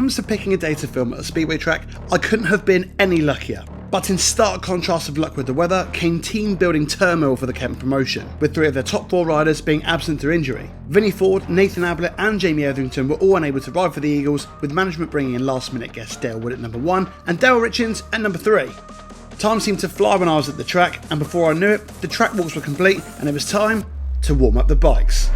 comes to picking a day to film at a speedway track, I couldn't have been any luckier. But in stark contrast of luck with the weather came team building turmoil for the Kent promotion, with 3 of their top 4 riders being absent through injury. Vinnie Ford, Nathan Ablett and Jamie Etherington were all unable to ride for the Eagles, with management bringing in last minute guests Dale Wood at number 1 and Dale Richins at number 3. Time seemed to fly when I was at the track, and before I knew it, the track walks were complete and it was time to warm up the bikes.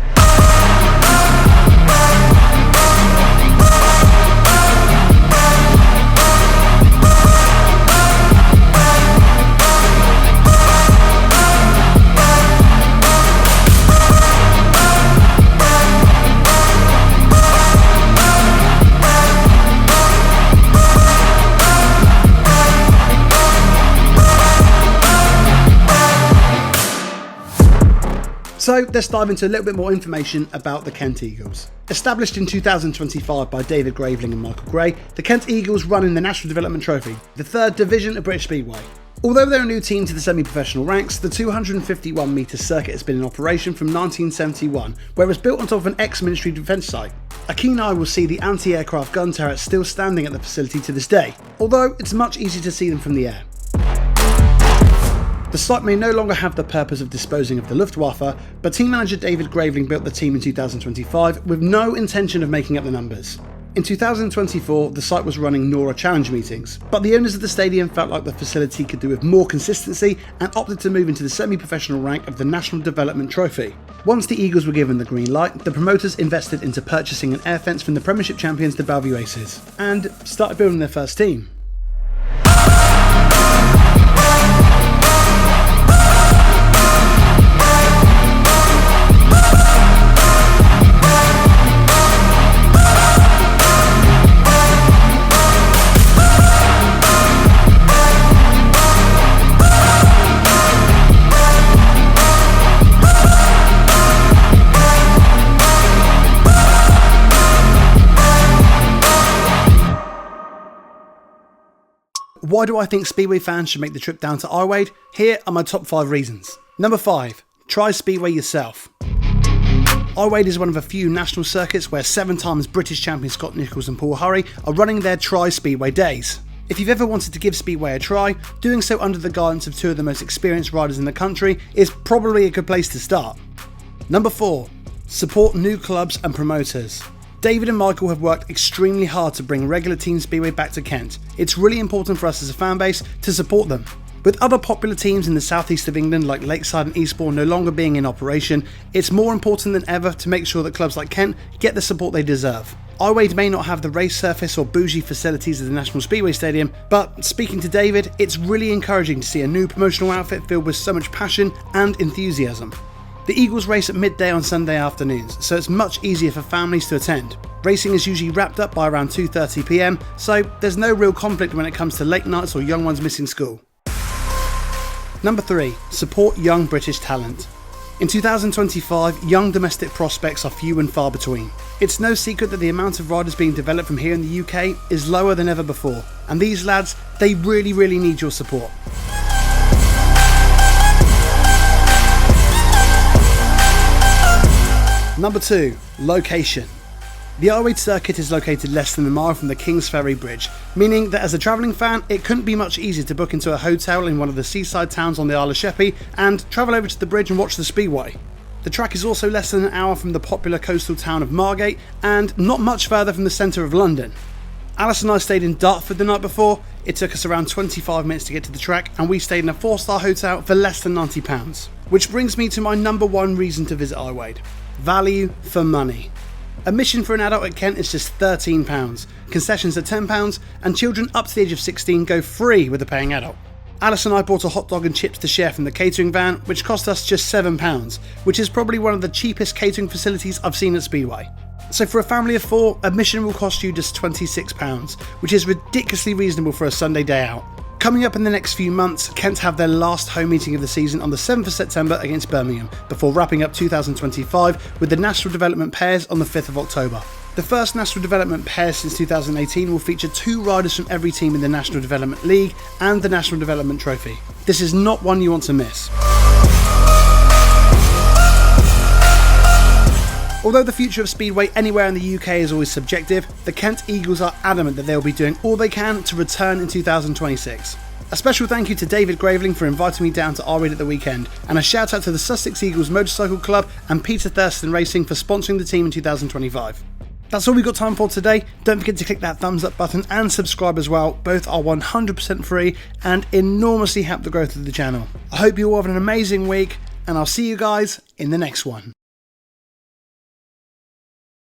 So let's dive into a little bit more information about the Kent Eagles. Established in 2025 by David Graveling and Michael Gray, the Kent Eagles run in the National Development Trophy, the 3rd division of British Speedway. Although they're a new team to the semi-professional ranks, the 251 metre circuit has been in operation from 1971, where it was built on top of an ex-Ministry of Defence site. A keen eye will see the anti-aircraft gun turrets still standing at the facility to this day, although it's much easier to see them from the air. The site may no longer have the purpose of disposing of the Luftwaffe, but team manager David Graveling built the team in 2025 with no intention of making up the numbers. In 2024, the site was running NORA Challenge meetings, but the owners of the stadium felt like the facility could do with more consistency and opted to move into the semi-professional rank of the National Development Trophy. Once the Eagles were given the green light, the promoters invested into purchasing an air fence from the Premiership champions the Bellevue Aces, and started building their first team. Why do I think Speedway fans should make the trip down to Iwade? Here are my top 5 reasons. Number 5. Try Speedway yourself. Iwade is one of a few national circuits where 7 times British champions Scott Nicholls and Paul Hurry are running their Try Speedway days. If you've ever wanted to give Speedway a try, doing so under the guidance of 2 of the most experienced riders in the country is probably a good place to start. Number 4. Support new clubs and promoters. David and Michael have worked extremely hard to bring regular Team Speedway back to Kent. It's really important for us as a fan base to support them. With other popular teams in the southeast of England like Lakeside and Eastbourne no longer being in operation, it's more important than ever to make sure that clubs like Kent get the support they deserve. Iwade may not have the race surface or bougie facilities of the National Speedway Stadium, but speaking to David, it's really encouraging to see a new promotional outfit filled with so much passion and enthusiasm. The Eagles race at midday on Sunday afternoons, so it's much easier for families to attend. Racing is usually wrapped up by around 2:30 PM, so there's no real conflict when it comes to late nights or young ones missing school. Number 3. Support young British talent. In 2025, young domestic prospects are few and far between. It's no secret that the amount of riders being developed from here in the UK is lower than ever before, and these lads, they really need your support. Number 2. Location. The Iwade circuit is located less than a mile from the King's Ferry Bridge, meaning that as a travelling fan, it couldn't be much easier to book into a hotel in one of the seaside towns on the Isle of Sheppey and travel over to the bridge and watch the Speedway. The track is also less than an hour from the popular coastal town of Margate and not much further from the centre of London. Alice and I stayed in Dartford the night before. It took us around 25 minutes to get to the track, and we stayed in a 4-star hotel for less than £90. Which brings me to my number 1 reason to visit Iwade. Value for money. Admission for an adult at Kent is just £13, concessions are £10, and children up to the age of 16 go free with a paying adult. Alice and I bought a hot dog and chips to share from the catering van, which cost us just £7, which is probably one of the cheapest catering facilities I've seen at Speedway. So for a family of 4, admission will cost you just £26, which is ridiculously reasonable for a Sunday day out. Coming up in the next few months, Kent have their last home meeting of the season on the 7th of September against Birmingham, before wrapping up 2025 with the National Development Pairs on the 5th of October. The first National Development Pair since 2018 will feature 2 riders from every team in the National Development League and the National Development Trophy. This is not one you want to miss. Although the future of Speedway anywhere in the UK is always subjective, the Kent Eagles are adamant that they will be doing all they can to return in 2026. A special thank you to David Graveling for inviting me down to Iwade at the weekend, and a shout out to the Sussex Eagles Motorcycle Club and Peter Thurston Racing for sponsoring the team in 2025. That's all we've got time for today. Don't forget to click that thumbs up button and subscribe as well. Both are 100% free and enormously help the growth of the channel. I hope you all have an amazing week, and I'll see you guys in the next one.